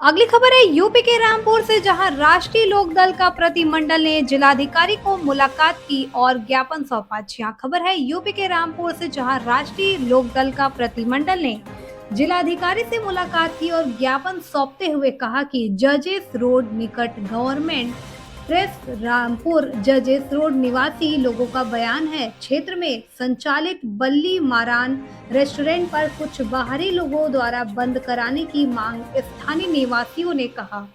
अगली खबर है यूपी के रामपुर से, जहां राष्ट्रीय लोकदल का प्रतिनिधिमंडल ने जिलाधिकारी को मुलाकात की और ज्ञापन सौंपा। जहां खबर है यूपी के रामपुर से, जहां राष्ट्रीय लोकदल का प्रतिनिधिमंडल ने जिलाधिकारी से मुलाकात की और ज्ञापन सौंपते हुए कहा कि जजेस रोड निकट गवर्नमेंट प्रेस रामपुर जजेस रोड निवासी लोगों का बयान है, क्षेत्र में संचालित बल्ली मारान रेस्टोरेंट पर कुछ बाहरी लोगों द्वारा बंद कराने की मांग स्थानीय निवासियों ने कहा।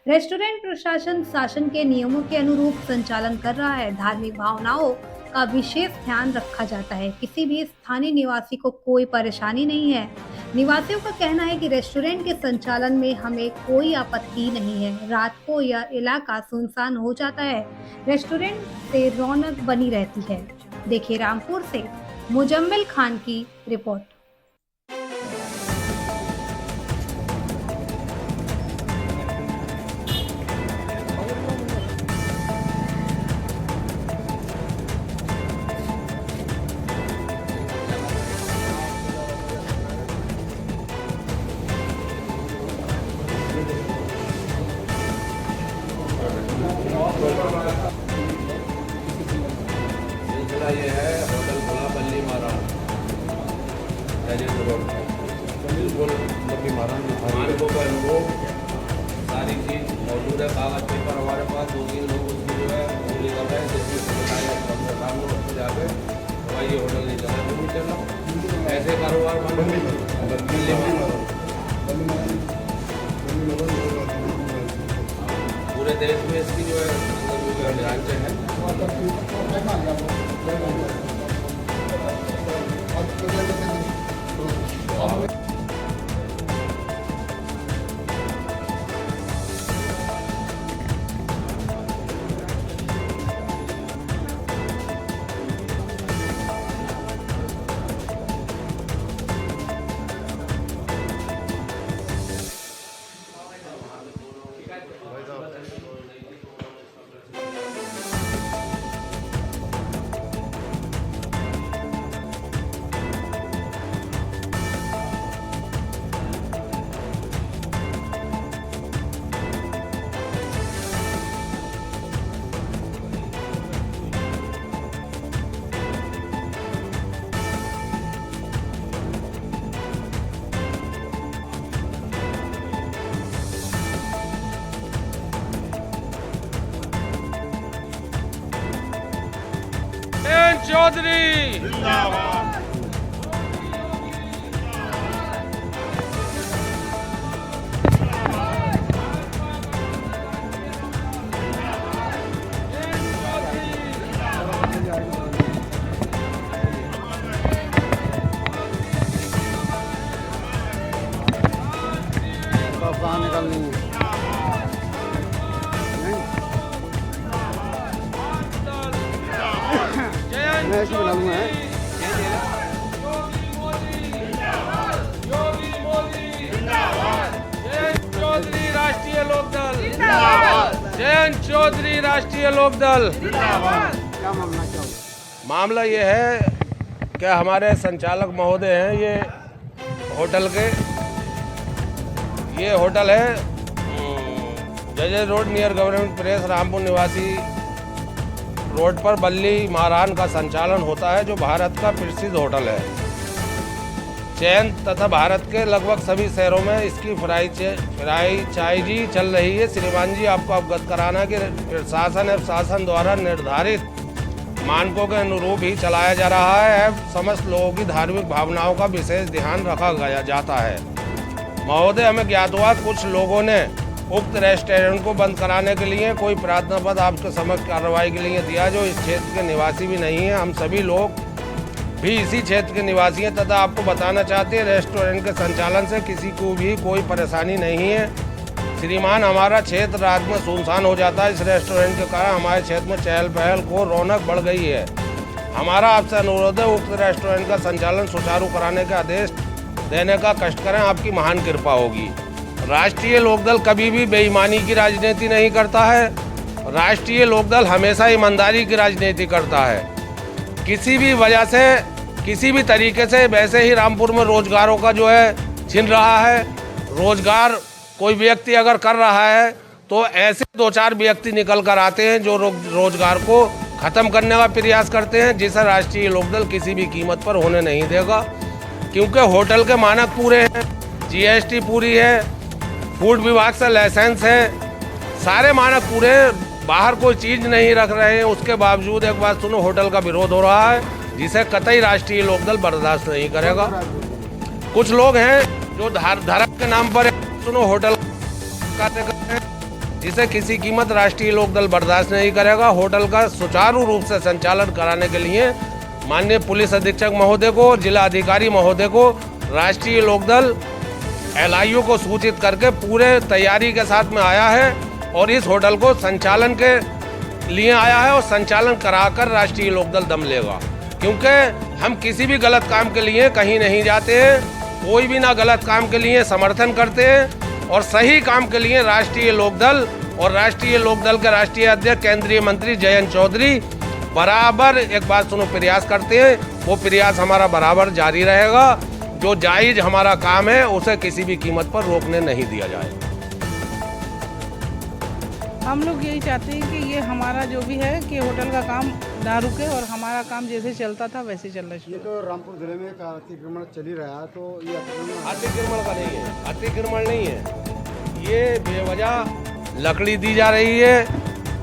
रेस्टोरेंट प्रशासन शासन के नियमों के अनुरूप संचालन कर रहा है। धार्मिक भावनाओं का विशेष ध्यान रखा जाता है। किसी भी स्थानीय निवासी को कोई परेशानी नहीं है। निवासियों का कहना है कि रेस्टोरेंट के संचालन में हमें कोई आपत्ति नहीं है। रात को यह इलाका सुनसान हो जाता है, रेस्टोरेंट से रौनक बनी रहती है। देखिए रामपुर से मुजम्मिल खान की रिपोर्ट। सिलसिला ये है होटल खुला बल्ली मारान रोड बिल्कुल बल्ली मारान मानको का अनुभव सारी चीज़ मौजूद है। कागज पेपर हमारे पास 2-3 लोग उसकी जो है उंगली कर रहे हैं, जिसमें बताया उसको जाके भाई ये होटल नहीं चला तो नहीं चला, ऐसे कारोबार बल्ली पूरे देश में इसकी जो है ढांचे हैं। चौधरी निकलनी है। मैं ऐसे बनाऊंगा चौधरी राष्ट्रीय लोकदल, जयंत चौधरी राष्ट्रीय लोकदल। क्या मामला क्या होगा? मामला ये है कि हमारे संचालक महोदय हैं, ये होटल है जजेस road near government press Rampur निवासी रोड पर बल्ली मारान का संचालन होता है, जो भारत का प्रसिद्ध होटल है। चैन तथा भारत के लगभग सभी शहरों में इसकी फ्रांचाइजी चल रही है। श्रीमान जी, आपको अवगत कराना कि प्रशासन एवं शासन द्वारा निर्धारित मानकों के अनुरूप ही चलाया जा रहा है। समस्त लोगों की धार्मिक भावनाओं का विशेष ध्यान रखा गया जाता है। महोदय, हमें ज्ञात हुआ कुछ लोगों ने उक्त रेस्टोरेंट को बंद कराने के लिए कोई प्रार्थना पत्र आपके समक्ष कार्रवाई के लिए दिया, जो इस क्षेत्र के निवासी भी नहीं है। हम सभी लोग भी इसी क्षेत्र के निवासी हैं तथा आपको बताना चाहते हैं, रेस्टोरेंट के संचालन से किसी को भी कोई परेशानी नहीं है। श्रीमान, हमारा क्षेत्र रात में सुनसान हो जाता है। इस रेस्टोरेंट के कारण हमारे क्षेत्र में चहल पहल को रौनक बढ़ गई है। हमारा आपसे अनुरोध है, उक्त रेस्टोरेंट का संचालन सुचारू कराने का आदेश देने का कष्ट करें, आपकी महान कृपा होगी। राष्ट्रीय लोकदल कभी भी बेईमानी की राजनीति नहीं करता है। राष्ट्रीय लोकदल हमेशा ईमानदारी की राजनीति करता है। किसी भी वजह से, किसी भी तरीके से वैसे ही रामपुर में रोजगारों का जो है छिन रहा है। रोजगार कोई व्यक्ति अगर कर रहा है तो ऐसे 2-4 व्यक्ति निकल कर आते हैं जो रोजगार को ख़त्म करने का प्रयास करते हैं, जिसे राष्ट्रीय लोकदल किसी भी कीमत पर होने नहीं देगा। क्योंकि होटल के मानक पूरे हैं, GST पूरी है, फूड विभाग से लाइसेंस है, सारे मानक पूरे हैं, बाहर कोई चीज़ नहीं रख रहे हैं। उसके बावजूद एक बात सुनो, होटल का विरोध हो रहा है, जिसे कतई राष्ट्रीय लोकदल बर्दाश्त नहीं करेगा। कुछ लोग हैं जो धर्म के नाम पर सुनो होटल करते हैं, जिसे किसी कीमत राष्ट्रीय लोकदल बर्दाश्त नहीं करेगा। होटल का सुचारू रूप से संचालन कराने के लिए माननीय पुलिस अधीक्षक महोदय को, जिला अधिकारी महोदय को राष्ट्रीय लोकदल LIU को सूचित करके पूरे तैयारी के साथ में आया है और इस होटल को संचालन के लिए आया है और संचालन कराकर राष्ट्रीय लोकदल दम लेगा। क्योंकि हम किसी भी गलत काम के लिए कहीं नहीं जाते हैं, कोई भी ना गलत काम के लिए समर्थन करते हैं और सही काम के लिए राष्ट्रीय लोकदल और राष्ट्रीय लोकदल के राष्ट्रीय अध्यक्ष केंद्रीय मंत्री जयंत चौधरी बराबर एक बात सुनो प्रयास करते हैं। वो प्रयास हमारा बराबर जारी रहेगा। जो जायज हमारा काम है उसे किसी भी कीमत पर रोकने नहीं दिया जाए। हम लोग यही चाहते हैं कि ये हमारा जो भी है कि होटल का काम ना रुके और हमारा काम जैसे चलता था वैसे चलना चाहिए। ये तो रामपुर जिले में एक अतिक्रमण चल ही रहा है, तो ये अतिक्रमण का नहीं है, अतिक्रमण नहीं है, ये बेवजह लकड़ी दी जा रही है,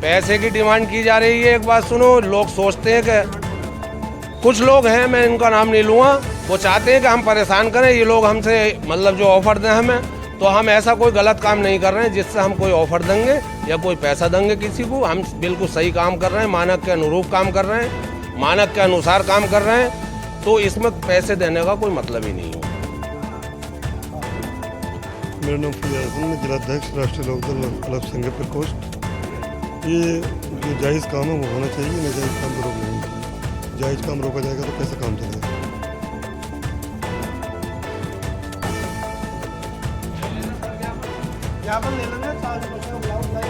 पैसे की डिमांड की जा रही है। एक बात सुनो, लोग सोचते हैं कि कुछ लोग हैं, मैं इनका नाम नहीं लूँगा, वो चाहते हैं कि हम परेशान करें ये लोग हमसे, मतलब जो ऑफर दें हमें, तो हम ऐसा कोई गलत काम नहीं कर रहे हैं जिससे हम कोई ऑफर देंगे या कोई पैसा देंगे किसी को। हम बिल्कुल सही काम कर रहे हैं, मानक के अनुरूप काम कर रहे हैं, मानक के अनुसार काम कर रहे हैं, तो इसमें पैसे देने का कोई मतलब ही नहीं हो। मेरा नाम फैयाज हसन, मैं जिलाध्यक्ष राष्ट्रीय लोकदल क्लब सिंगापुर कोस्ट। ये जो जायज़ काम है वो होना चाहिए, नाजायज़ काम को रोकना नहीं चाहिए। जायज़ काम रोका जाएगा तो कैसे काम चलेगा। ज्ञापन ले लेंगे, 4% ब्लाउज है।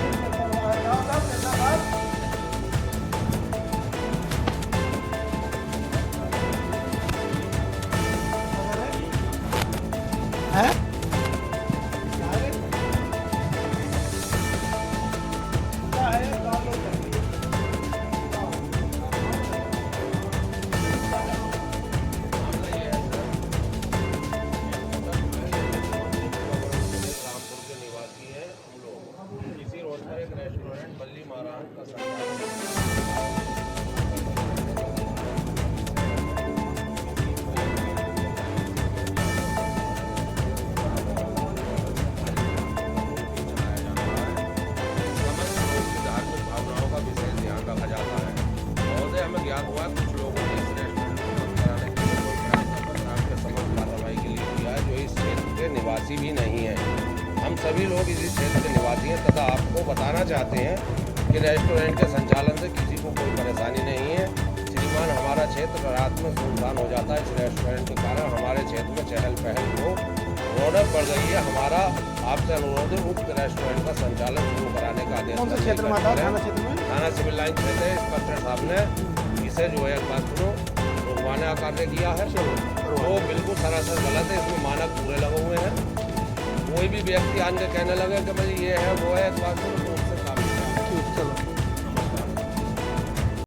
निवासी भी नहीं है। हम सभी लोग इसी क्षेत्र के निवासी हैं तथा आपको बताना चाहते हैं कि रेस्टोरेंट के संचालन से किसी को कोई परेशानी नहीं है। श्रीमान, हमारा क्षेत्र रात में सुनसान हो जाता है। इस रेस्टोरेंट के कारण हमारे क्षेत्र में चहल पहल को रौनक बढ़ गई है। हमारा आपसे अनुरोध है उक्त रेस्टोरेंट का संचालन शुरू कराने का आदेश। कौन सा क्षेत्र में था? थाना सिविल लाइन क्षेत्र है। इंस्पेक्टर साहब ने इसे जो है बात सुनो रुकवाने का कार्य किया है, तो बिल्कुल सरासर गलत है। इसमें मानक पूरे लगे हुए हैं। कोई भी व्यक्ति आने कहने लगे कि भाई ये है वो है, बात सुनो